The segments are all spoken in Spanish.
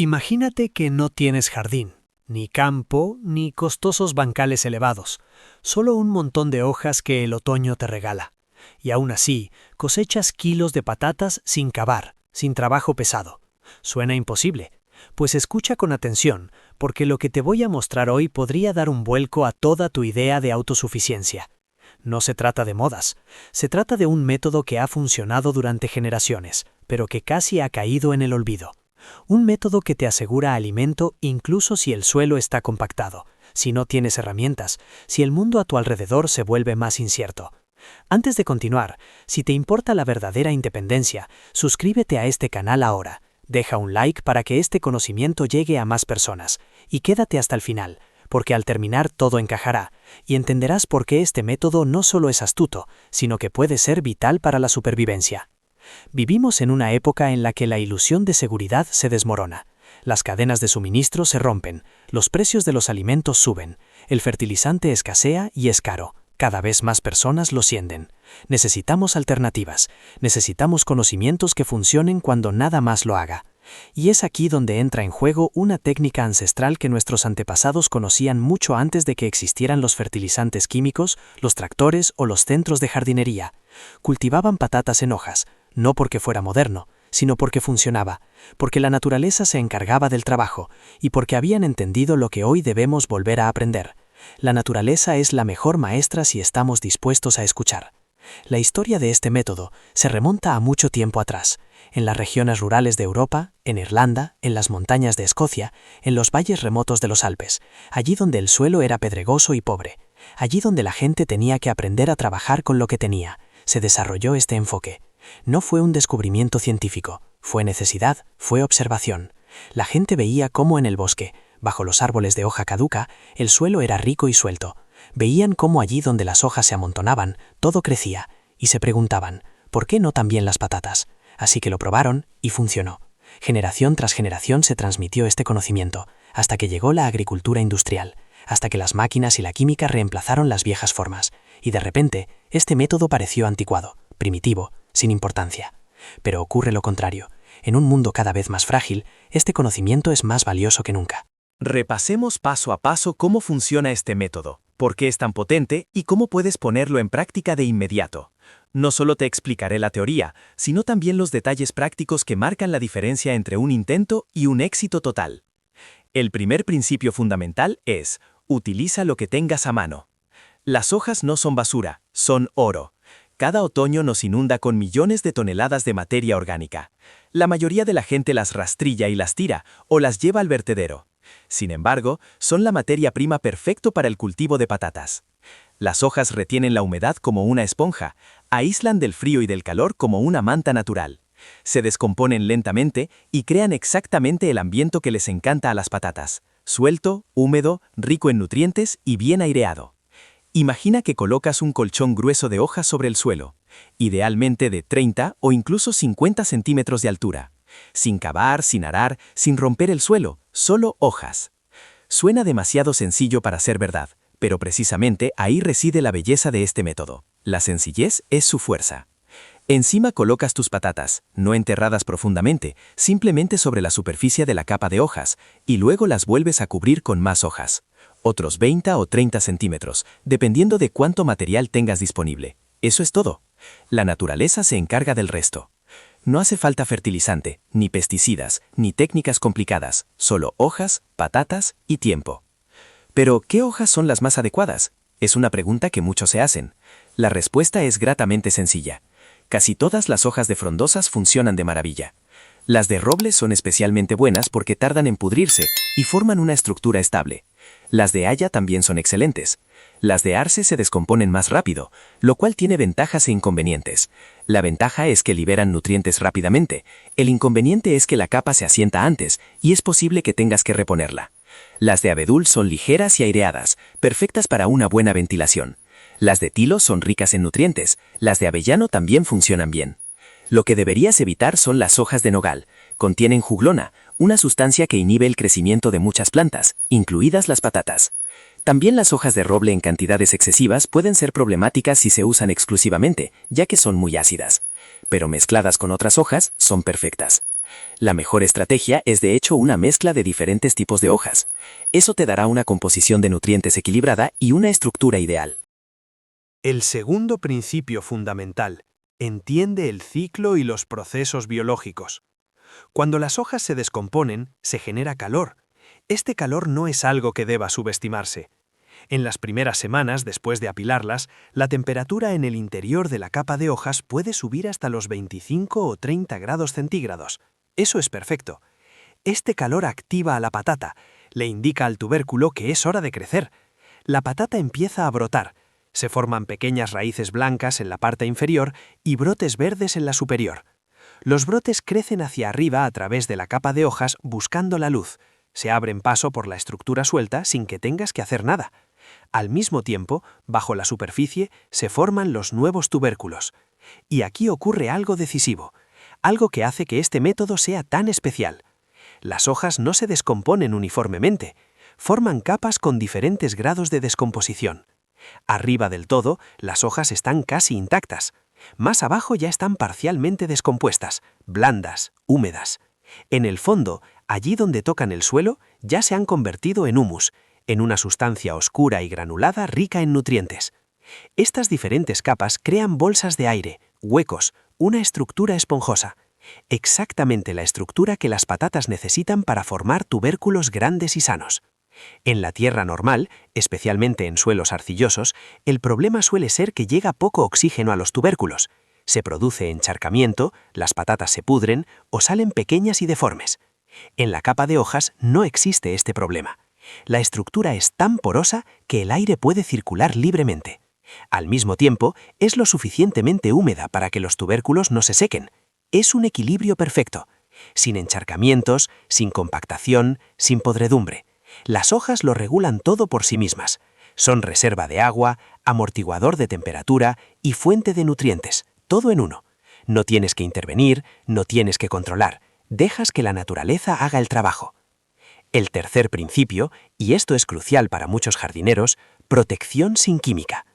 Imagínate que no tienes jardín, ni campo, ni costosos bancales elevados, solo un montón de hojas que el otoño te regala. Y aún así, cosechas kilos de patatas sin cavar, sin trabajo pesado. Suena imposible, pues escucha con atención, porque lo que te voy a mostrar hoy podría dar un vuelco a toda tu idea de autosuficiencia. No se trata de modas, se trata de un método que ha funcionado durante generaciones, pero que casi ha caído en el olvido. Un método que te asegura alimento incluso si el suelo está compactado, si no tienes herramientas, si el mundo a tu alrededor se vuelve más incierto. Antes de continuar, si te importa la verdadera independencia, suscríbete a este canal ahora, deja un like para que este conocimiento llegue a más personas, y quédate hasta el final, porque al terminar todo encajará, y entenderás por qué este método no solo es astuto, sino que puede ser vital para la supervivencia. Vivimos en una época en la que la ilusión de seguridad se desmorona. Las cadenas de suministro se rompen, los precios de los alimentos suben, el fertilizante escasea y es caro. Cada vez más personas lo sienten. Necesitamos alternativas, necesitamos conocimientos que funcionen cuando nada más lo haga. Y es aquí donde entra en juego una técnica ancestral que nuestros antepasados conocían mucho antes de que existieran los fertilizantes químicos, los tractores o los centros de jardinería. Cultivaban patatas en hojas, no porque fuera moderno, sino porque funcionaba, porque la naturaleza se encargaba del trabajo y porque habían entendido lo que hoy debemos volver a aprender. La naturaleza es la mejor maestra si estamos dispuestos a escuchar. La historia de este método se remonta a mucho tiempo atrás, en las regiones rurales de Europa, en Irlanda, en las montañas de Escocia, en los valles remotos de los Alpes, allí donde el suelo era pedregoso y pobre, allí donde la gente tenía que aprender a trabajar con lo que tenía, se desarrolló este enfoque. No fue un descubrimiento científico, fue necesidad, fue observación. La gente veía cómo en el bosque, bajo los árboles de hoja caduca, el suelo era rico y suelto. Veían cómo allí donde las hojas se amontonaban, todo crecía, y se preguntaban, ¿por qué no también las patatas? Así que lo probaron y funcionó. Generación tras generación se transmitió este conocimiento, hasta que llegó la agricultura industrial, hasta que las máquinas y la química reemplazaron las viejas formas, y de repente, este método pareció anticuado, primitivo, sin importancia. Pero ocurre lo contrario. En un mundo cada vez más frágil, este conocimiento es más valioso que nunca. Repasemos paso a paso cómo funciona este método, por qué es tan potente y cómo puedes ponerlo en práctica de inmediato. No solo te explicaré la teoría, sino también los detalles prácticos que marcan la diferencia entre un intento y un éxito total. El primer principio fundamental es, utiliza lo que tengas a mano. Las hojas no son basura, son oro. Cada otoño nos inunda con millones de toneladas de materia orgánica. La mayoría de la gente las rastrilla y las tira, o las lleva al vertedero. Sin embargo, son la materia prima perfecta para el cultivo de patatas. Las hojas retienen la humedad como una esponja, aíslan del frío y del calor como una manta natural. Se descomponen lentamente y crean exactamente el ambiente que les encanta a las patatas: suelto, húmedo, rico en nutrientes y bien aireado. Imagina que colocas un colchón grueso de hojas sobre el suelo, idealmente de 30 o incluso 50 centímetros de altura. Sin cavar, sin arar, sin romper el suelo, solo hojas. Suena demasiado sencillo para ser verdad, pero precisamente ahí reside la belleza de este método. La sencillez es su fuerza. Encima colocas tus patatas, no enterradas profundamente, simplemente sobre la superficie de la capa de hojas, y luego las vuelves a cubrir con más hojas. Otros 20 o 30 centímetros, dependiendo de cuánto material tengas disponible. Eso es todo. La naturaleza se encarga del resto. No hace falta fertilizante, ni pesticidas, ni técnicas complicadas, solo hojas, patatas y tiempo. Pero, ¿qué hojas son las más adecuadas? Es una pregunta que muchos se hacen. La respuesta es gratamente sencilla. Casi todas las hojas de frondosas funcionan de maravilla. Las de roble son especialmente buenas porque tardan en pudrirse y forman una estructura estable. Las de haya también son excelentes. Las de arce se descomponen más rápido, lo cual tiene ventajas e inconvenientes. La ventaja es que liberan nutrientes rápidamente. El inconveniente es que la capa se asienta antes y es posible que tengas que reponerla. Las de abedul son ligeras y aireadas, perfectas para una buena ventilación. Las de tilo son ricas en nutrientes. Las de avellano también funcionan bien. Lo que deberías evitar son las hojas de nogal. Contienen juglona, una sustancia que inhibe el crecimiento de muchas plantas, incluidas las patatas. También las hojas de roble en cantidades excesivas pueden ser problemáticas si se usan exclusivamente, ya que son muy ácidas. Pero mezcladas con otras hojas, son perfectas. La mejor estrategia es de hecho una mezcla de diferentes tipos de hojas. Eso te dará una composición de nutrientes equilibrada y una estructura ideal. El segundo principio fundamental: entiende el ciclo y los procesos biológicos. Cuando las hojas se descomponen, se genera calor. Este calor no es algo que deba subestimarse. En las primeras semanas, después de apilarlas, la temperatura en el interior de la capa de hojas puede subir hasta los 25 o 30 grados centígrados. Eso es perfecto. Este calor activa a la patata, le indica al tubérculo que es hora de crecer. La patata empieza a brotar. Se forman pequeñas raíces blancas en la parte inferior y brotes verdes en la superior. Los brotes crecen hacia arriba a través de la capa de hojas buscando la luz. Se abren paso por la estructura suelta sin que tengas que hacer nada. Al mismo tiempo, bajo la superficie, se forman los nuevos tubérculos. Y aquí ocurre algo decisivo, algo que hace que este método sea tan especial. Las hojas no se descomponen uniformemente, forman capas con diferentes grados de descomposición. Arriba del todo, las hojas están casi intactas. Más abajo ya están parcialmente descompuestas, blandas, húmedas. En el fondo, allí donde tocan el suelo, ya se han convertido en humus, en una sustancia oscura y granulada rica en nutrientes. Estas diferentes capas crean bolsas de aire, huecos, una estructura esponjosa. Exactamente la estructura que las patatas necesitan para formar tubérculos grandes y sanos. En la tierra normal, especialmente en suelos arcillosos, el problema suele ser que llega poco oxígeno a los tubérculos. Se produce encharcamiento, las patatas se pudren o salen pequeñas y deformes. En la capa de hojas no existe este problema. La estructura es tan porosa que el aire puede circular libremente. Al mismo tiempo, es lo suficientemente húmeda para que los tubérculos no se sequen. Es un equilibrio perfecto, sin encharcamientos, sin compactación, sin podredumbre. Las hojas lo regulan todo por sí mismas. Son reserva de agua, amortiguador de temperatura y fuente de nutrientes, todo en uno. No tienes que intervenir, no tienes que controlar. Dejas que la naturaleza haga el trabajo. El tercer principio, y esto es crucial para muchos jardineros, protección sin química.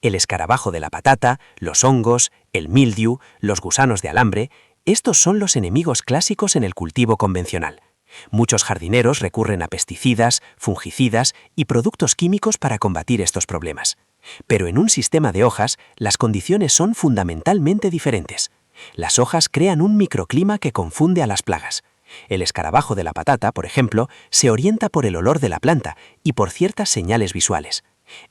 El escarabajo de la patata, los hongos, el mildiu, los gusanos de alambre, estos son los enemigos clásicos en el cultivo convencional. Muchos jardineros recurren a pesticidas, fungicidas y productos químicos para combatir estos problemas. Pero en un sistema de hojas, las condiciones son fundamentalmente diferentes. Las hojas crean un microclima que confunde a las plagas. El escarabajo de la patata, por ejemplo, se orienta por el olor de la planta y por ciertas señales visuales.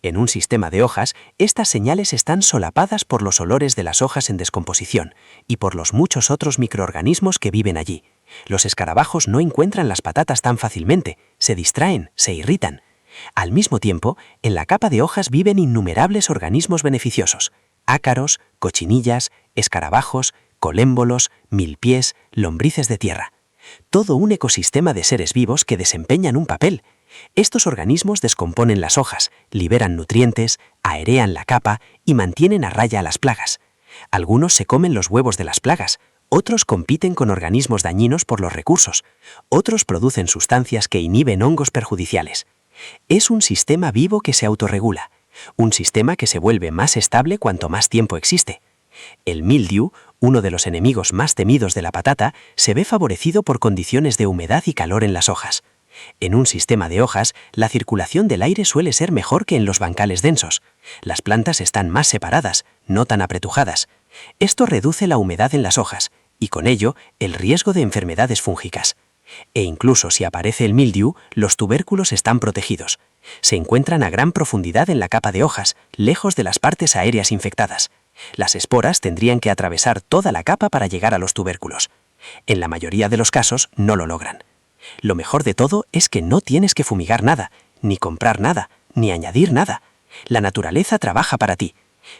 En un sistema de hojas, estas señales están solapadas por los olores de las hojas en descomposición y por los muchos otros microorganismos que viven allí. Los escarabajos no encuentran las patatas tan fácilmente, se distraen, se irritan. Al mismo tiempo, en la capa de hojas viven innumerables organismos beneficiosos: ácaros, cochinillas, escarabajos, colémbolos, milpiés, lombrices de tierra. Todo un ecosistema de seres vivos que desempeñan un papel. Estos organismos descomponen las hojas, liberan nutrientes, aerean la capa y mantienen a raya a las plagas. Algunos se comen los huevos de las plagas, otros compiten con organismos dañinos por los recursos, otros producen sustancias que inhiben hongos perjudiciales. Es un sistema vivo que se autorregula, un sistema que se vuelve más estable cuanto más tiempo existe. El mildiu, uno de los enemigos más temidos de la patata, se ve favorecido por condiciones de humedad y calor en las hojas. En un sistema de hojas, la circulación del aire suele ser mejor que en los bancales densos. Las plantas están más separadas, no tan apretujadas. Esto reduce la humedad en las hojas y con ello el riesgo de enfermedades fúngicas. E incluso si aparece el mildiu, los tubérculos están protegidos. Se encuentran a gran profundidad en la capa de hojas, lejos de las partes aéreas infectadas. Las esporas tendrían que atravesar toda la capa para llegar a los tubérculos. En la mayoría de los casos no lo logran. Lo mejor de todo es que no tienes que fumigar nada, ni comprar nada, ni añadir nada. La naturaleza trabaja para ti.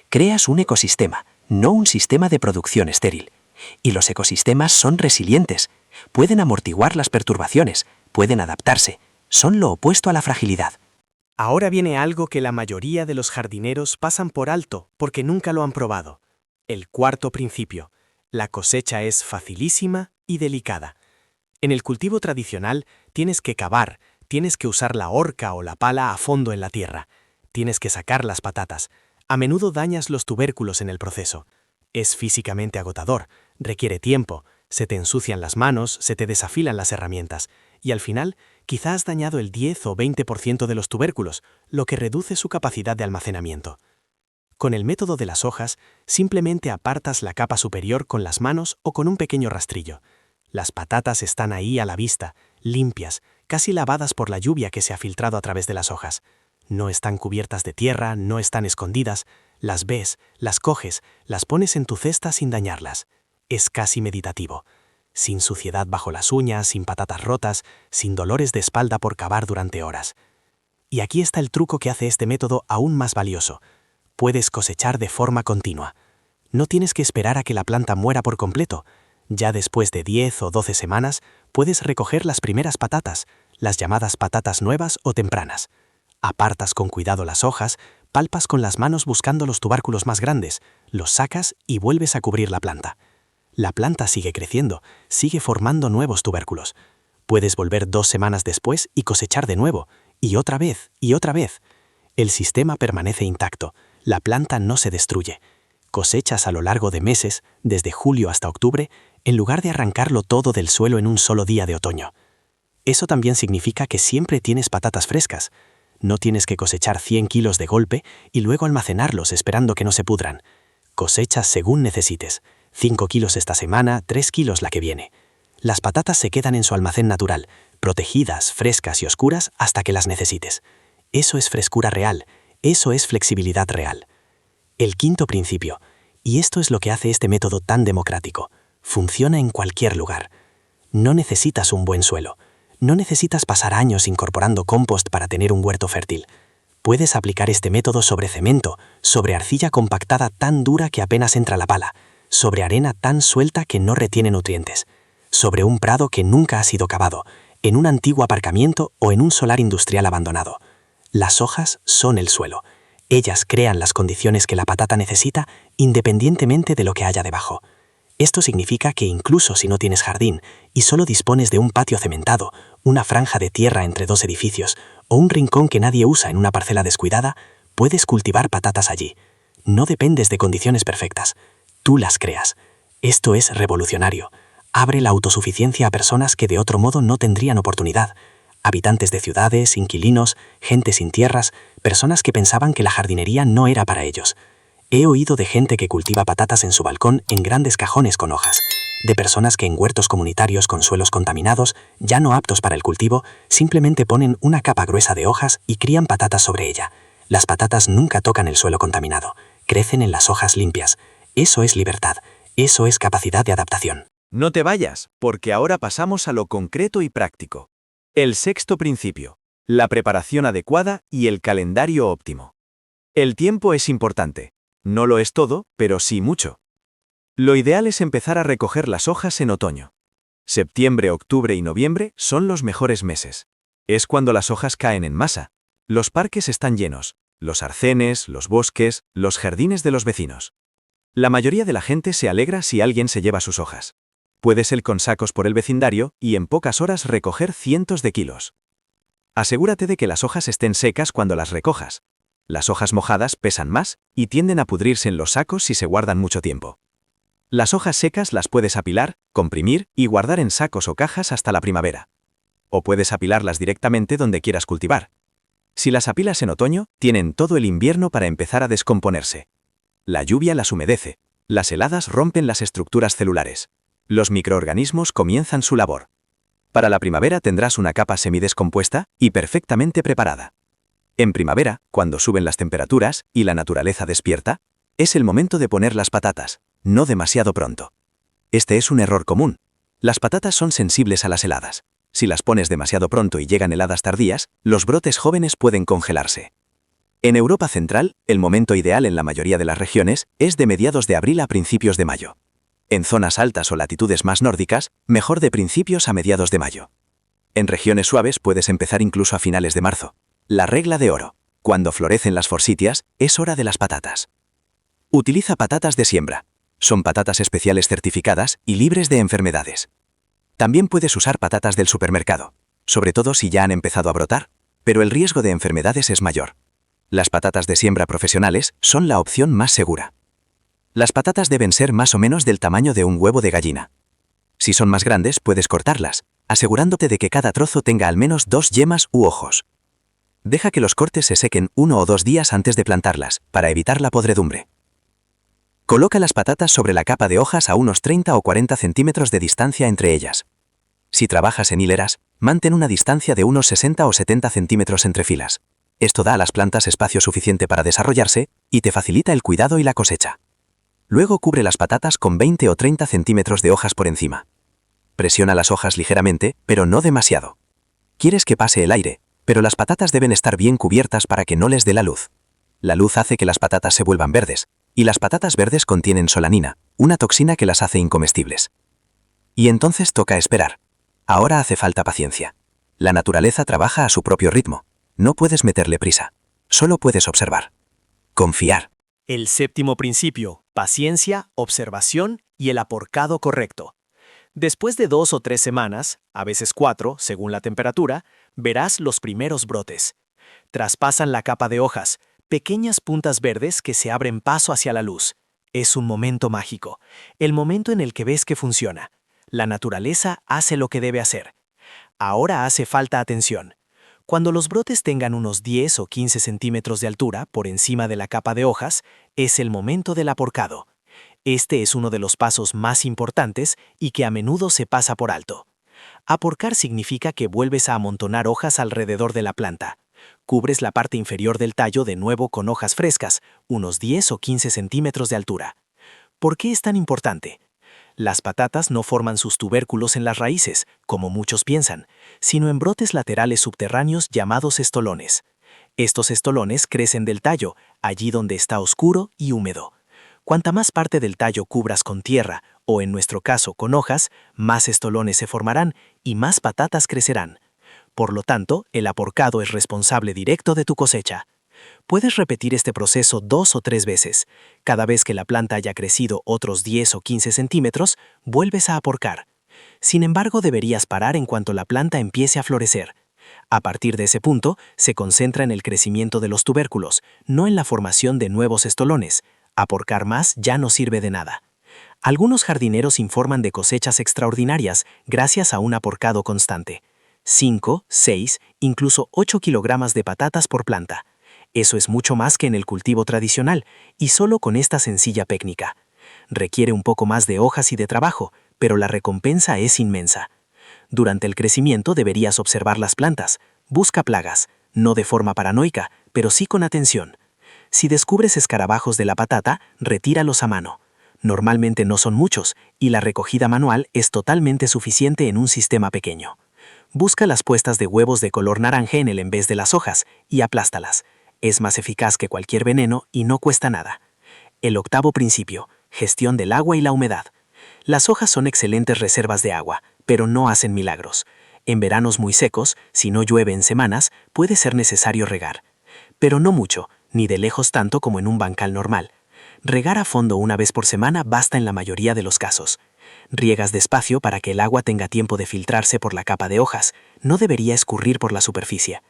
Creas un ecosistema, no un sistema de producción estéril. Y los ecosistemas son resilientes. Pueden amortiguar las perturbaciones, pueden adaptarse. Son lo opuesto a la fragilidad. Ahora viene algo que la mayoría de los jardineros pasan por alto porque nunca lo han probado. El cuarto principio. La cosecha es facilísima y delicada. En el cultivo tradicional tienes que cavar, tienes que usar la horca o la pala a fondo en la tierra. Tienes que sacar las patatas. A menudo dañas los tubérculos en el proceso. Es físicamente agotador, requiere tiempo, Se te ensucian las manos, se te desafilan las herramientas, y al final quizá has dañado el 10 o 20% de los tubérculos, lo que reduce su capacidad de almacenamiento. Con el método de las hojas, simplemente apartas la capa superior con las manos o con un pequeño rastrillo. Las patatas están ahí a la vista, limpias, casi lavadas por la lluvia que se ha filtrado a través de las hojas. No están cubiertas de tierra, no están escondidas, las ves, las coges, las pones en tu cesta sin dañarlas. Es casi meditativo. Sin suciedad bajo las uñas, sin patatas rotas, sin dolores de espalda por cavar durante horas. Y aquí está el truco que hace este método aún más valioso. Puedes cosechar de forma continua. No tienes que esperar a que la planta muera por completo. Ya después de 10 o 12 semanas, puedes recoger las primeras patatas, las llamadas patatas nuevas o tempranas. Apartas con cuidado las hojas, palpas con las manos buscando los tubérculos más grandes, los sacas y vuelves a cubrir la planta. La planta sigue creciendo, sigue formando nuevos tubérculos. Puedes volver 2 semanas después y cosechar de nuevo, y otra vez, y otra vez. El sistema permanece intacto, la planta no se destruye. Cosechas a lo largo de meses, desde julio hasta octubre, en lugar de arrancarlo todo del suelo en un solo día de otoño. Eso también significa que siempre tienes patatas frescas. No tienes que cosechar 100 kilos de golpe y luego almacenarlos esperando que no se pudran. Cosechas según necesites. 5 kilos esta semana, 3 kilos la que viene. Las patatas se quedan en su almacén natural, protegidas, frescas y oscuras hasta que las necesites. Eso es frescura real, eso es flexibilidad real. El quinto principio, y esto es lo que hace este método tan democrático, funciona en cualquier lugar. No necesitas un buen suelo. No necesitas pasar años incorporando compost para tener un huerto fértil. Puedes aplicar este método sobre cemento, sobre arcilla compactada tan dura que apenas entra la pala, sobre arena tan suelta que no retiene nutrientes, sobre un prado que nunca ha sido cavado, en un antiguo aparcamiento o en un solar industrial abandonado. Las hojas son el suelo. Ellas crean las condiciones que la patata necesita independientemente de lo que haya debajo. Esto significa que incluso si no tienes jardín y solo dispones de un patio cementado, una franja de tierra entre 2 edificios o un rincón que nadie usa en una parcela descuidada, puedes cultivar patatas allí. No dependes de condiciones perfectas. Tú las creas. Esto es revolucionario. Abre la autosuficiencia a personas que de otro modo no tendrían oportunidad. Habitantes de ciudades, inquilinos, gente sin tierras, personas que pensaban que la jardinería no era para ellos. He oído de gente que cultiva patatas en su balcón en grandes cajones con hojas, de personas que en huertos comunitarios con suelos contaminados, ya no aptos para el cultivo, simplemente ponen una capa gruesa de hojas y crían patatas sobre ella. Las patatas nunca tocan el suelo contaminado, crecen en las hojas limpias. Eso es libertad, eso es capacidad de adaptación. No te vayas, porque ahora pasamos a lo concreto y práctico. El sexto principio, la preparación adecuada y el calendario óptimo. El tiempo es importante. No lo es todo, pero sí mucho. Lo ideal es empezar a recoger las hojas en otoño. Septiembre, octubre y noviembre son los mejores meses. Es cuando las hojas caen en masa. Los parques están llenos, los arcenes, los bosques, los jardines de los vecinos. La mayoría de la gente se alegra si alguien se lleva sus hojas. Puedes ir con sacos por el vecindario y en pocas horas recoger cientos de kilos. Asegúrate de que las hojas estén secas cuando las recojas. Las hojas mojadas pesan más y tienden a pudrirse en los sacos si se guardan mucho tiempo. Las hojas secas las puedes apilar, comprimir y guardar en sacos o cajas hasta la primavera. O puedes apilarlas directamente donde quieras cultivar. Si las apilas en otoño, tienen todo el invierno para empezar a descomponerse. La lluvia las humedece, las heladas rompen las estructuras celulares. Los microorganismos comienzan su labor. Para la primavera tendrás una capa semidescompuesta y perfectamente preparada. En primavera, cuando suben las temperaturas y la naturaleza despierta, es el momento de poner las patatas, no demasiado pronto. Este es un error común. Las patatas son sensibles a las heladas. Si las pones demasiado pronto y llegan heladas tardías, los brotes jóvenes pueden congelarse. En Europa Central, el momento ideal en la mayoría de las regiones es de mediados de abril a principios de mayo. En zonas altas o latitudes más nórdicas, mejor de principios a mediados de mayo. En regiones suaves puedes empezar incluso a finales de marzo. La regla de oro. Cuando florecen las forsythias, es hora de las patatas. Utiliza patatas de siembra. Son patatas especiales certificadas y libres de enfermedades. También puedes usar patatas del supermercado, sobre todo si ya han empezado a brotar, pero el riesgo de enfermedades es mayor. Las patatas de siembra profesionales son la opción más segura. Las patatas deben ser más o menos del tamaño de un huevo de gallina. Si son más grandes, puedes cortarlas, asegurándote de que cada trozo tenga al menos 2 yemas u ojos. Deja que los cortes se sequen 1 o 2 días antes de plantarlas, para evitar la podredumbre. Coloca las patatas sobre la capa de hojas a unos 30 o 40 centímetros de distancia entre ellas. Si trabajas en hileras, mantén una distancia de unos 60 o 70 centímetros entre filas. Esto da a las plantas espacio suficiente para desarrollarse y te facilita el cuidado y la cosecha. Luego cubre las patatas con 20 o 30 centímetros de hojas por encima. Presiona las hojas ligeramente, pero no demasiado. Quieres que pase el aire, pero las patatas deben estar bien cubiertas para que no les dé la luz. La luz hace que las patatas se vuelvan verdes, y las patatas verdes contienen solanina, una toxina que las hace incomestibles. Y entonces toca esperar. Ahora hace falta paciencia. La naturaleza trabaja a su propio ritmo. No puedes meterle prisa. Solo puedes observar. Confiar. El séptimo principio: paciencia, observación y el aporcado correcto. Después de 2 o 3 semanas, a veces 4, según la temperatura, verás los primeros brotes. Traspasan la capa de hojas, pequeñas puntas verdes que se abren paso hacia la luz. Es un momento mágico, el momento en el que ves que funciona. La naturaleza hace lo que debe hacer. Ahora hace falta atención. Cuando los brotes tengan unos 10 o 15 centímetros de altura por encima de la capa de hojas, es el momento del aporcado. Este es uno de los pasos más importantes y que a menudo se pasa por alto. Aporcar significa que vuelves a amontonar hojas alrededor de la planta. Cubres la parte inferior del tallo de nuevo con hojas frescas, unos 10 o 15 centímetros de altura. ¿Por qué es tan importante? Las patatas no forman sus tubérculos en las raíces, como muchos piensan, sino en brotes laterales subterráneos llamados estolones. Estos estolones crecen del tallo, allí donde está oscuro y húmedo. Cuanta más parte del tallo cubras con tierra, o en nuestro caso con hojas, más estolones se formarán y más patatas crecerán. Por lo tanto, el aporcado es responsable directo de tu cosecha. Puedes repetir este proceso 2 o 3 veces. Cada vez que la planta haya crecido otros 10 o 15 centímetros, vuelves a aporcar. Sin embargo, deberías parar en cuanto la planta empiece a florecer. A partir de ese punto, se concentra en el crecimiento de los tubérculos, no en la formación de nuevos estolones. Aporcar más ya no sirve de nada. Algunos jardineros informan de cosechas extraordinarias gracias a un aporcado constante. 5, 6, incluso 8 kilogramos de patatas por planta. Eso es mucho más que en el cultivo tradicional, y solo con esta sencilla técnica. Requiere un poco más de hojas y de trabajo, pero la recompensa es inmensa. Durante el crecimiento deberías observar las plantas. Busca plagas, no de forma paranoica, pero sí con atención. Si descubres escarabajos de la patata, retíralos a mano. Normalmente no son muchos, y la recogida manual es totalmente suficiente en un sistema pequeño. Busca las puestas de huevos de color naranja en el en vez de las hojas y aplástalas. Es más eficaz que cualquier veneno y no cuesta nada. El octavo principio: gestión del agua y la humedad. Las hojas son excelentes reservas de agua, pero no hacen milagros. En veranos muy secos, si no llueve en semanas, puede ser necesario regar. Pero no mucho, ni de lejos tanto como en un bancal normal. Regar a fondo una vez por semana basta en la mayoría de los casos. Riegas despacio para que el agua tenga tiempo de filtrarse por la capa de hojas, no debería escurrir por la superficie.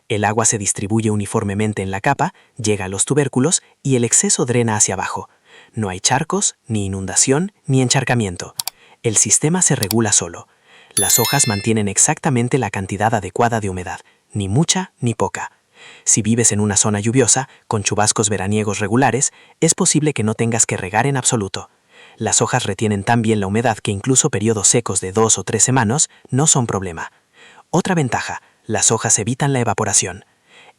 El agua se distribuye uniformemente en la capa, llega a los tubérculos y el exceso drena hacia abajo. No hay charcos, ni inundación, ni encharcamiento. El sistema se regula solo. Las hojas mantienen exactamente la cantidad adecuada de humedad, ni mucha ni poca. Si vives en una zona lluviosa, con chubascos veraniegos regulares, es posible que no tengas que regar en absoluto. Las hojas retienen tan bien la humedad que incluso periodos secos de 2 o 3 semanas no son problema. Otra ventaja: las hojas evitan la evaporación.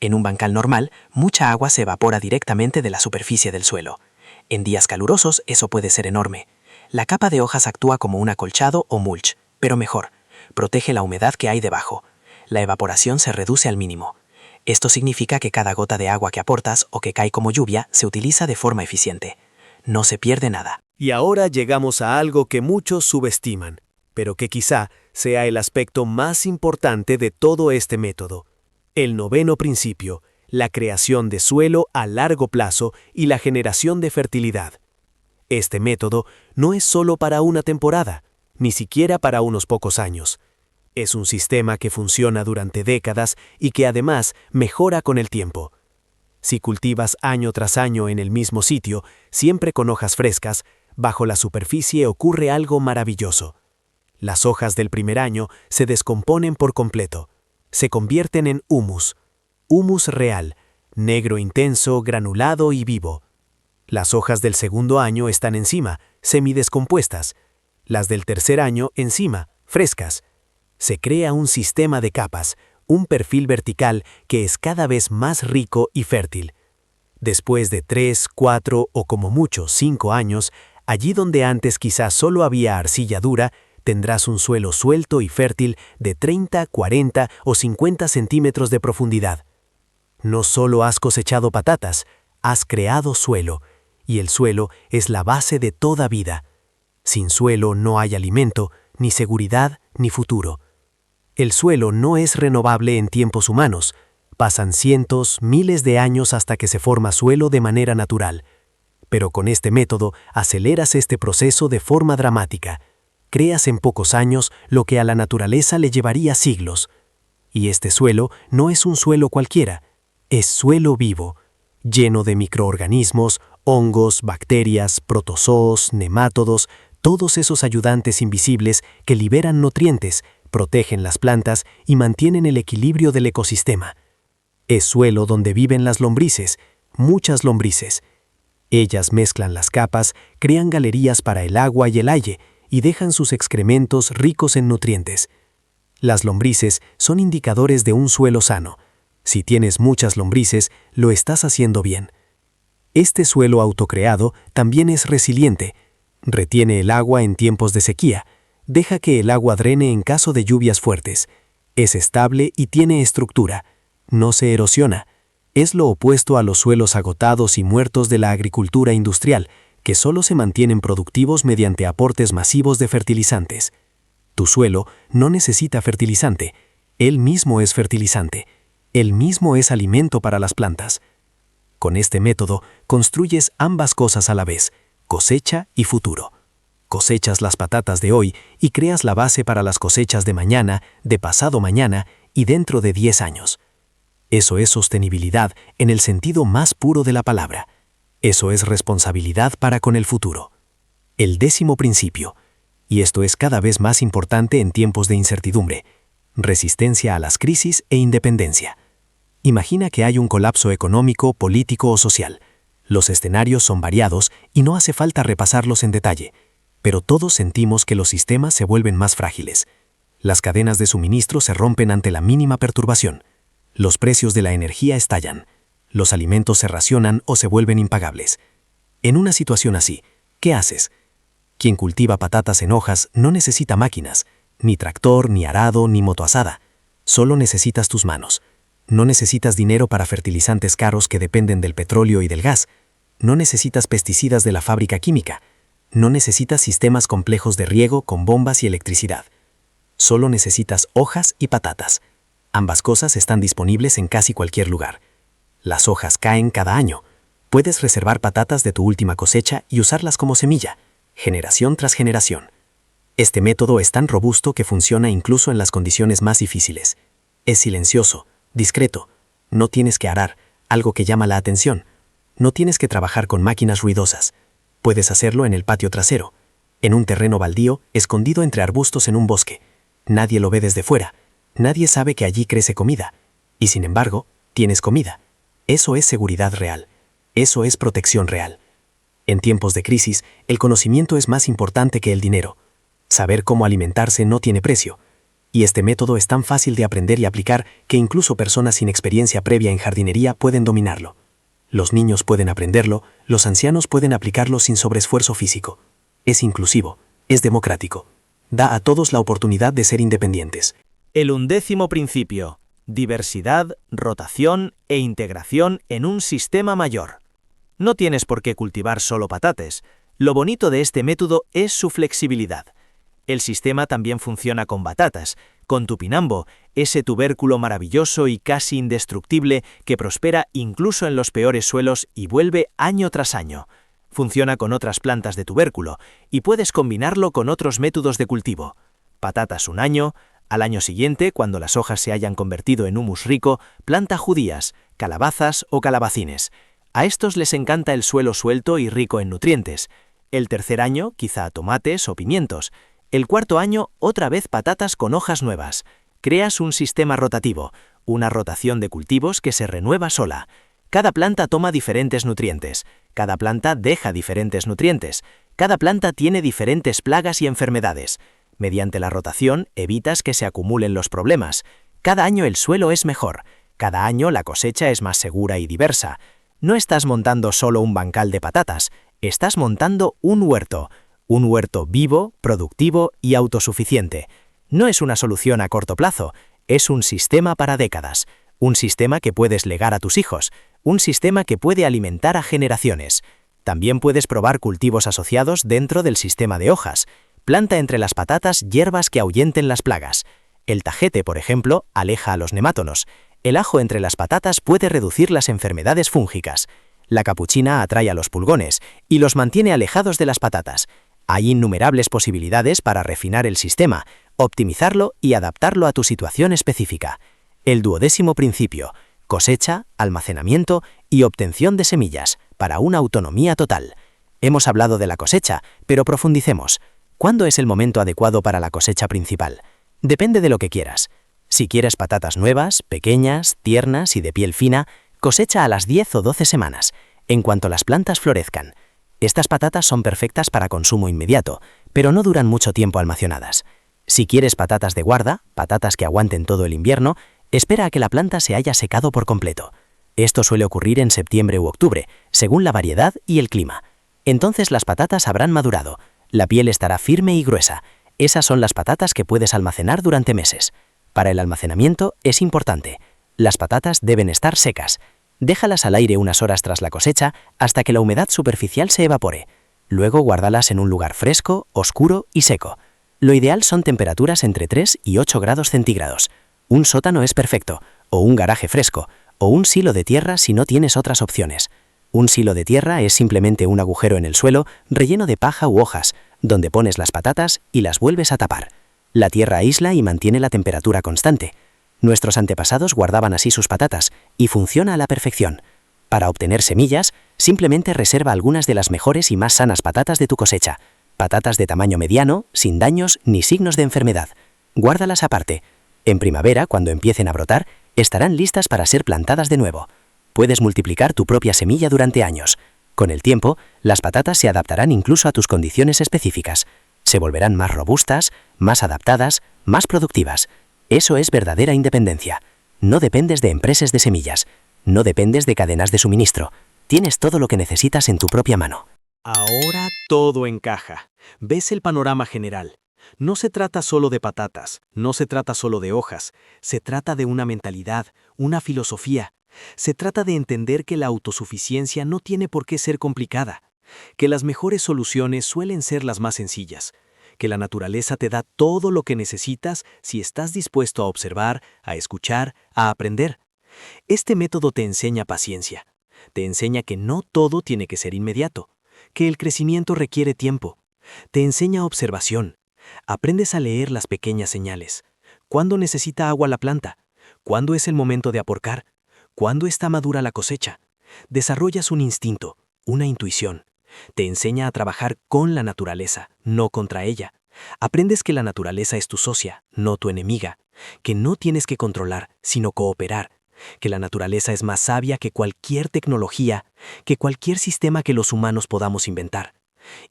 En un bancal normal, mucha agua se evapora directamente de la superficie del suelo. En días calurosos, eso puede ser enorme. La capa de hojas actúa como un acolchado o mulch, pero mejor, protege la humedad que hay debajo. La evaporación se reduce al mínimo. Esto significa que cada gota de agua que aportas o que cae como lluvia se utiliza de forma eficiente. No se pierde nada. Y ahora llegamos a algo que muchos subestiman, pero que quizá sea el aspecto más importante de todo este método. El noveno principio: la creación de suelo a largo plazo y la generación de fertilidad. Este método no es solo para una temporada, ni siquiera para unos pocos años. Es un sistema que funciona durante décadas y que además mejora con el tiempo. Si cultivas año tras año en el mismo sitio, siempre con hojas frescas, bajo la superficie ocurre algo maravilloso. Las hojas del primer año se descomponen por completo. Se convierten en humus. Humus real, negro intenso, granulado y vivo. Las hojas del segundo año están encima, semidescompuestas. Las del tercer año encima, frescas. Se crea un sistema de capas, un perfil vertical que es cada vez más rico y fértil. Después de 3, 4 o como mucho 5 años, allí donde antes quizás solo había arcilla dura, tendrás un suelo suelto y fértil de 30, 40 o 50 centímetros de profundidad. No solo has cosechado patatas, has creado suelo, y el suelo es la base de toda vida. Sin suelo no hay alimento, ni seguridad, ni futuro. El suelo no es renovable en tiempos humanos. Pasan cientos, miles de años hasta que se forma suelo de manera natural. Pero con este método aceleras este proceso de forma dramática. Creas en pocos años lo que a la naturaleza le llevaría siglos. Y este suelo no es un suelo cualquiera, es suelo vivo, lleno de microorganismos, hongos, bacterias, protozoos, nemátodos, todos esos ayudantes invisibles que liberan nutrientes, protegen las plantas y mantienen el equilibrio del ecosistema. Es suelo donde viven las lombrices, muchas lombrices. Ellas mezclan las capas, crean galerías para el agua y el aire y dejan sus excrementos ricos en nutrientes. Las lombrices son indicadores de un suelo sano. Si tienes muchas lombrices, lo estás haciendo bien. Este suelo autocreado también es resiliente. Retiene el agua en tiempos de sequía. Deja que el agua drene en caso de lluvias fuertes. Es estable y tiene estructura. No se erosiona. Es lo opuesto a los suelos agotados y muertos de la agricultura industrial, que solo se mantienen productivos mediante aportes masivos de fertilizantes. Tu suelo no necesita fertilizante. Él mismo es fertilizante. Él mismo es alimento para las plantas. Con este método construyes ambas cosas a la vez, cosecha y futuro. Cosechas las patatas de hoy y creas la base para las cosechas de mañana, de pasado mañana y dentro de 10 años. Eso es sostenibilidad en el sentido más puro de la palabra. Eso es responsabilidad para con el futuro. El 10º principio, y esto es cada vez más importante en tiempos de incertidumbre, resistencia a las crisis e independencia. Imagina que hay un colapso económico, político o social. Los escenarios son variados y no hace falta repasarlos en detalle, pero todos sentimos que los sistemas se vuelven más frágiles. Las cadenas de suministro se rompen ante la mínima perturbación. Los precios de la energía estallan. Los alimentos se racionan o se vuelven impagables. En una situación así, ¿qué haces? Quien cultiva patatas en hojas no necesita máquinas, ni tractor, ni arado, ni motoazada. Solo necesitas tus manos. No necesitas dinero para fertilizantes caros que dependen del petróleo y del gas. No necesitas pesticidas de la fábrica química. No necesitas sistemas complejos de riego con bombas y electricidad. Solo necesitas hojas y patatas. Ambas cosas están disponibles en casi cualquier lugar. Las hojas caen cada año. Puedes reservar patatas de tu última cosecha y usarlas como semilla, generación tras generación. Este método es tan robusto que funciona incluso en las condiciones más difíciles. Es silencioso, discreto. No tienes que arar, algo que llama la atención. No tienes que trabajar con máquinas ruidosas. Puedes hacerlo en el patio trasero, en un terreno baldío, escondido entre arbustos en un bosque. Nadie lo ve desde fuera. Nadie sabe que allí crece comida. Y sin embargo, tienes comida. Eso es seguridad real. Eso es protección real. En tiempos de crisis, el conocimiento es más importante que el dinero. Saber cómo alimentarse no tiene precio. Y este método es tan fácil de aprender y aplicar que incluso personas sin experiencia previa en jardinería pueden dominarlo. Los niños pueden aprenderlo, los ancianos pueden aplicarlo sin sobreesfuerzo físico. Es inclusivo, es democrático. Da a todos la oportunidad de ser independientes. El 11º principio: diversidad, rotación e integración en un sistema mayor. No tienes por qué cultivar solo patates. Lo bonito de este método es su flexibilidad. El sistema también funciona con batatas, con tupinambo, ese tubérculo maravilloso y casi indestructible que prospera incluso en los peores suelos y vuelve año tras año. Funciona con otras plantas de tubérculo y puedes combinarlo con otros métodos de cultivo. Patatas un año, al año siguiente, cuando las hojas se hayan convertido en humus rico, planta judías, calabazas o calabacines. A estos les encanta el suelo suelto y rico en nutrientes. El tercer año, quizá tomates o pimientos. El cuarto año, otra vez patatas con hojas nuevas. Creas un sistema rotativo, una rotación de cultivos que se renueva sola. Cada planta toma diferentes nutrientes, cada planta deja diferentes nutrientes, cada planta tiene diferentes plagas y enfermedades. Mediante la rotación evitas que se acumulen los problemas. Cada año el suelo es mejor, cada año la cosecha es más segura y diversa. No estás montando solo un bancal de patatas, estás montando un huerto vivo, productivo y autosuficiente. No es una solución a corto plazo, es un sistema para décadas, un sistema que puedes legar a tus hijos, un sistema que puede alimentar a generaciones. También puedes probar cultivos asociados dentro del sistema de hojas. Planta entre las patatas hierbas que ahuyenten las plagas. El tajete, por ejemplo, aleja a los nemátonos. El ajo entre las patatas puede reducir las enfermedades fúngicas. La capuchina atrae a los pulgones y los mantiene alejados de las patatas. Hay innumerables posibilidades para refinar el sistema, optimizarlo y adaptarlo a tu situación específica. El 12º principio: cosecha, almacenamiento y obtención de semillas, para una autonomía total. Hemos hablado de la cosecha, pero profundicemos. ¿Cuándo es el momento adecuado para la cosecha principal? Depende de lo que quieras. Si quieres patatas nuevas, pequeñas, tiernas y de piel fina, cosecha a las 10 o 12 semanas, en cuanto las plantas florezcan. Estas patatas son perfectas para consumo inmediato, pero no duran mucho tiempo almacenadas. Si quieres patatas de guarda, patatas que aguanten todo el invierno, espera a que la planta se haya secado por completo. Esto suele ocurrir en septiembre u octubre, según la variedad y el clima. Entonces las patatas habrán madurado, la piel estará firme y gruesa. Esas son las patatas que puedes almacenar durante meses. Para el almacenamiento es importante. Las patatas deben estar secas. Déjalas al aire unas horas tras la cosecha hasta que la humedad superficial se evapore. Luego guárdalas en un lugar fresco, oscuro y seco. Lo ideal son temperaturas entre 3 y 8 grados centígrados. Un sótano es perfecto, o un garaje fresco, o un silo de tierra si no tienes otras opciones. Un silo de tierra es simplemente un agujero en el suelo relleno de paja u hojas, donde pones las patatas y las vuelves a tapar. La tierra aísla y mantiene la temperatura constante. Nuestros antepasados guardaban así sus patatas, y funciona a la perfección. Para obtener semillas, simplemente reserva algunas de las mejores y más sanas patatas de tu cosecha. Patatas de tamaño mediano, sin daños ni signos de enfermedad. Guárdalas aparte. En primavera, cuando empiecen a brotar, estarán listas para ser plantadas de nuevo. Puedes multiplicar tu propia semilla durante años. Con el tiempo, las patatas se adaptarán incluso a tus condiciones específicas. Se volverán más robustas, más adaptadas, más productivas. Eso es verdadera independencia. No dependes de empresas de semillas. No dependes de cadenas de suministro. Tienes todo lo que necesitas en tu propia mano. Ahora todo encaja. Ves el panorama general. No se trata solo de patatas, no se trata solo de hojas, se trata de una mentalidad, una filosofía. Se trata de entender que la autosuficiencia no tiene por qué ser complicada, que las mejores soluciones suelen ser las más sencillas, que la naturaleza te da todo lo que necesitas si estás dispuesto a observar, a escuchar, a aprender. Este método te enseña paciencia, te enseña que no todo tiene que ser inmediato, que el crecimiento requiere tiempo, te enseña observación. Aprendes a leer las pequeñas señales. ¿Cuándo necesita agua la planta? ¿Cuándo es el momento de aporcar? ¿Cuándo está madura la cosecha? Desarrollas un instinto, una intuición. Te enseña a trabajar con la naturaleza, no contra ella. Aprendes que la naturaleza es tu socia, no tu enemiga, que no tienes que controlar, sino cooperar, que la naturaleza es más sabia que cualquier tecnología, que cualquier sistema que los humanos podamos inventar,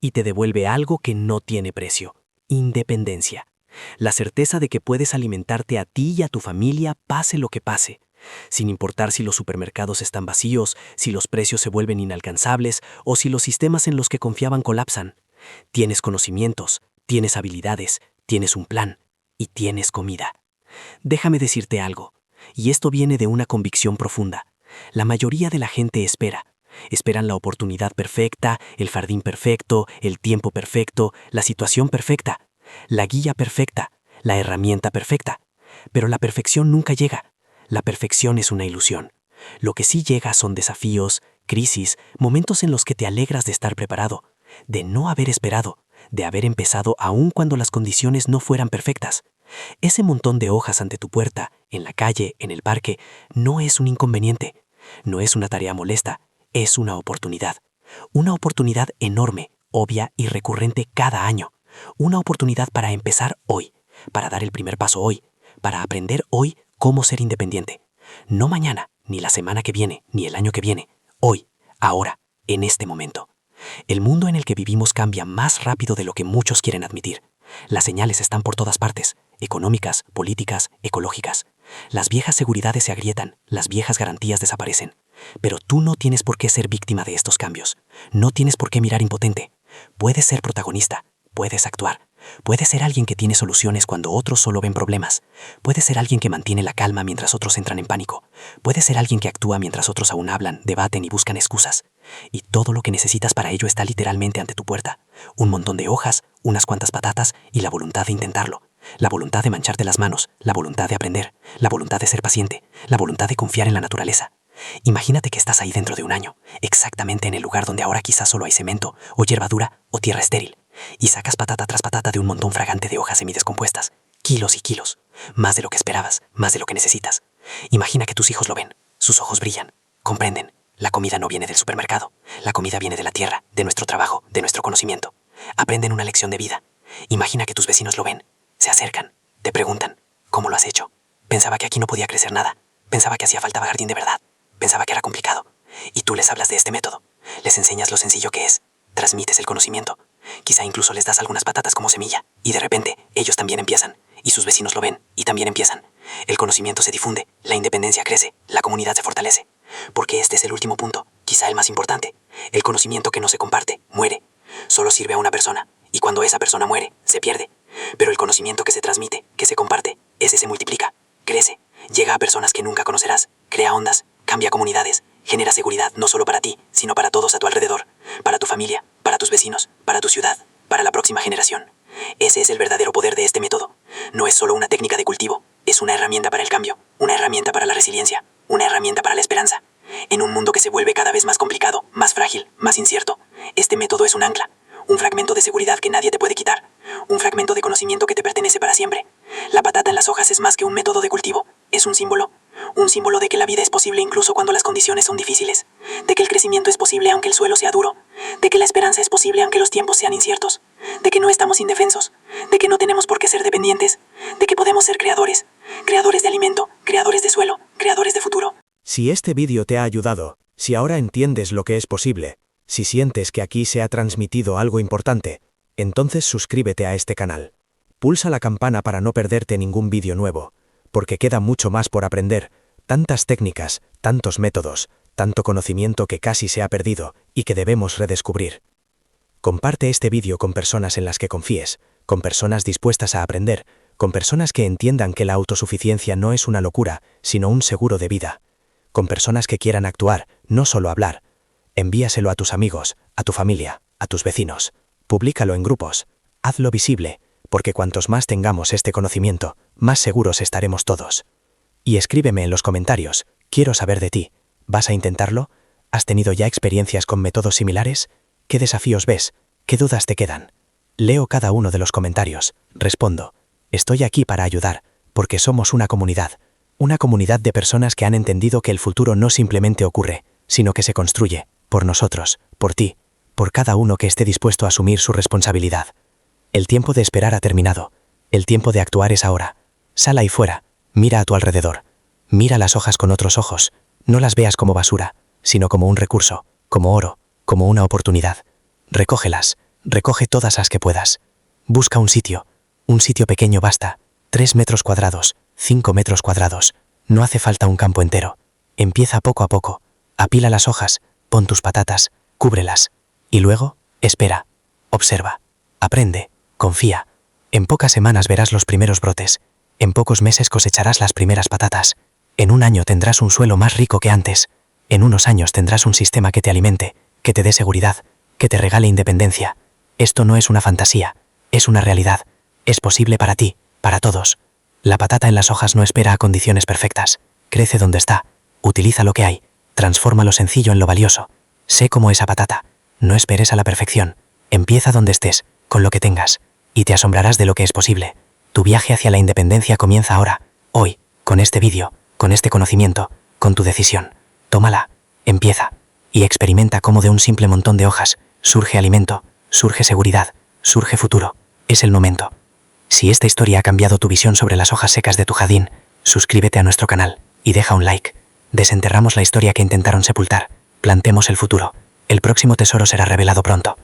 y te devuelve algo que no tiene precio: independencia. La certeza de que puedes alimentarte a ti y a tu familia pase lo que pase, sin importar si los supermercados están vacíos, si los precios se vuelven inalcanzables o si los sistemas en los que confiaban colapsan. Tienes conocimientos, tienes habilidades, tienes un plan y tienes comida. Déjame decirte algo, y esto viene de una convicción profunda. La mayoría de la gente espera. Esperan la oportunidad perfecta, el jardín perfecto, el tiempo perfecto, la situación perfecta, la guía perfecta, la herramienta perfecta. Pero la perfección nunca llega. La perfección es una ilusión. Lo que sí llega son desafíos, crisis, momentos en los que te alegras de estar preparado, de no haber esperado, de haber empezado aun cuando las condiciones no fueran perfectas. Ese montón de hojas ante tu puerta, en la calle, en el parque, no es un inconveniente, no es una tarea molesta. Es una oportunidad enorme, obvia y recurrente cada año. Una oportunidad para empezar hoy, para dar el primer paso hoy, para aprender hoy cómo ser independiente. No mañana, ni la semana que viene, ni el año que viene. Hoy, ahora, en este momento. El mundo en el que vivimos cambia más rápido de lo que muchos quieren admitir. Las señales están por todas partes, económicas, políticas, ecológicas. Las viejas seguridades se agrietan, las viejas garantías desaparecen. Pero tú no tienes por qué ser víctima de estos cambios. No tienes por qué mirar impotente. Puedes ser protagonista, puedes actuar. Puedes ser alguien que tiene soluciones cuando otros solo ven problemas. Puedes ser alguien que mantiene la calma mientras otros entran en pánico. Puedes ser alguien que actúa mientras otros aún hablan, debaten y buscan excusas. Y todo lo que necesitas para ello está literalmente ante tu puerta. Un montón de hojas, unas cuantas patatas y la voluntad de intentarlo. La voluntad de mancharte las manos, la voluntad de aprender, la voluntad de ser paciente, la voluntad de confiar en la naturaleza. Imagínate que estás ahí dentro de un año, exactamente en el lugar donde ahora quizás solo hay cemento, o hierba dura, o tierra estéril. Y sacas patata tras patata de un montón fragante de hojas semidescompuestas. Kilos y kilos. Más de lo que esperabas, más de lo que necesitas. Imagina que tus hijos lo ven. Sus ojos brillan. Comprenden. La comida no viene del supermercado. La comida viene de la tierra, de nuestro trabajo, de nuestro conocimiento. Aprenden una lección de vida. Imagina que tus vecinos lo ven. Se acercan. Te preguntan, ¿cómo lo has hecho? Pensaba que aquí no podía crecer nada. Pensaba que hacía falta jardín de verdad. Pensaba que era complicado. Y tú les hablas de este método. Les enseñas lo sencillo que es. Transmites el conocimiento. Quizá incluso les das algunas patatas como semilla. Y de repente, ellos también empiezan. Y sus vecinos lo ven. Y también empiezan. El conocimiento se difunde. La independencia crece. La comunidad se fortalece. Porque este es el último punto. Quizá el más importante. El conocimiento que no se comparte, muere. Solo sirve a una persona. Y cuando esa persona muere, se pierde. Pero el conocimiento que se transmite, que se comparte, ese se multiplica. Crece. Llega a personas que nunca conocerás. Crea ondas. Cambia comunidades. Genera seguridad no solo para ti, sino para todos a tu alrededor. Para tu familia, para tus vecinos, para tu ciudad, para la próxima generación. Ese es el verdadero poder de este método. No es solo una técnica de cultivo, es una herramienta para el cambio, una herramienta para la resiliencia, una herramienta para la esperanza. En un mundo que se vuelve cada vez más complicado, más frágil, más incierto, este método es un ancla, un fragmento de seguridad que nadie te puede quitar, un fragmento de conocimiento que te pertenece para siempre. La patata en las hojas es más que un método de cultivo, es un símbolo de que la vida es posible incluso cuando las condiciones son difíciles, de que el crecimiento es posible aunque el suelo sea duro, de que la esperanza es posible aunque los tiempos sean inciertos, de que no estamos indefensos, de que no tenemos por qué ser dependientes, de que podemos ser creadores, creadores de alimento, creadores de suelo, creadores de futuro. Si este vídeo te ha ayudado, si ahora entiendes lo que es posible, si sientes que aquí se ha transmitido algo importante, entonces suscríbete a este canal. Pulsa la campana para no perderte ningún vídeo nuevo, porque queda mucho más por aprender, tantas técnicas, tantos métodos, tanto conocimiento que casi se ha perdido y que debemos redescubrir. Comparte este vídeo con personas en las que confíes, con personas dispuestas a aprender, con personas que entiendan que la autosuficiencia no es una locura, sino un seguro de vida, con personas que quieran actuar, no solo hablar. Envíaselo a tus amigos, a tu familia, a tus vecinos. Publícalo en grupos. Hazlo visible, porque cuantos más tengamos este conocimiento, más seguros estaremos todos. Y escríbeme en los comentarios, quiero saber de ti. ¿Vas a intentarlo? ¿Has tenido ya experiencias con métodos similares? ¿Qué desafíos ves? ¿Qué dudas te quedan? Leo cada uno de los comentarios, respondo. Estoy aquí para ayudar, porque somos una comunidad de personas que han entendido que el futuro no simplemente ocurre, sino que se construye, por nosotros, por ti, por cada uno que esté dispuesto a asumir su responsabilidad. El tiempo de esperar ha terminado, el tiempo de actuar es ahora. Sal ahí fuera, mira a tu alrededor, mira las hojas con otros ojos, no las veas como basura, sino como un recurso, como oro, como una oportunidad. Recógelas, recoge todas las que puedas. Busca un sitio pequeño basta, 3 metros cuadrados, 5 metros cuadrados, no hace falta un campo entero. Empieza poco a poco, apila las hojas, pon tus patatas, cúbrelas, y luego, espera, observa, aprende, confía. En pocas semanas verás los primeros brotes, en pocos meses cosecharás las primeras patatas, en un año tendrás un suelo más rico que antes, en unos años tendrás un sistema que te alimente, que te dé seguridad, que te regale independencia. Esto no es una fantasía, es una realidad, es posible para ti, para todos. La patata en las hojas no espera a condiciones perfectas, crece donde está, utiliza lo que hay, transforma lo sencillo en lo valioso. Sé como esa patata, no esperes a la perfección, empieza donde estés, con lo que tengas, y te asombrarás de lo que es posible. Tu viaje hacia la independencia comienza ahora, hoy, con este vídeo, con este conocimiento, con tu decisión. Tómala, empieza, y experimenta cómo de un simple montón de hojas surge alimento, surge seguridad, surge futuro. Es el momento. Si esta historia ha cambiado tu visión sobre las hojas secas de tu jardín, suscríbete a nuestro canal y deja un like. Desenterramos la historia que intentaron sepultar. Plantemos el futuro. El próximo tesoro será revelado pronto.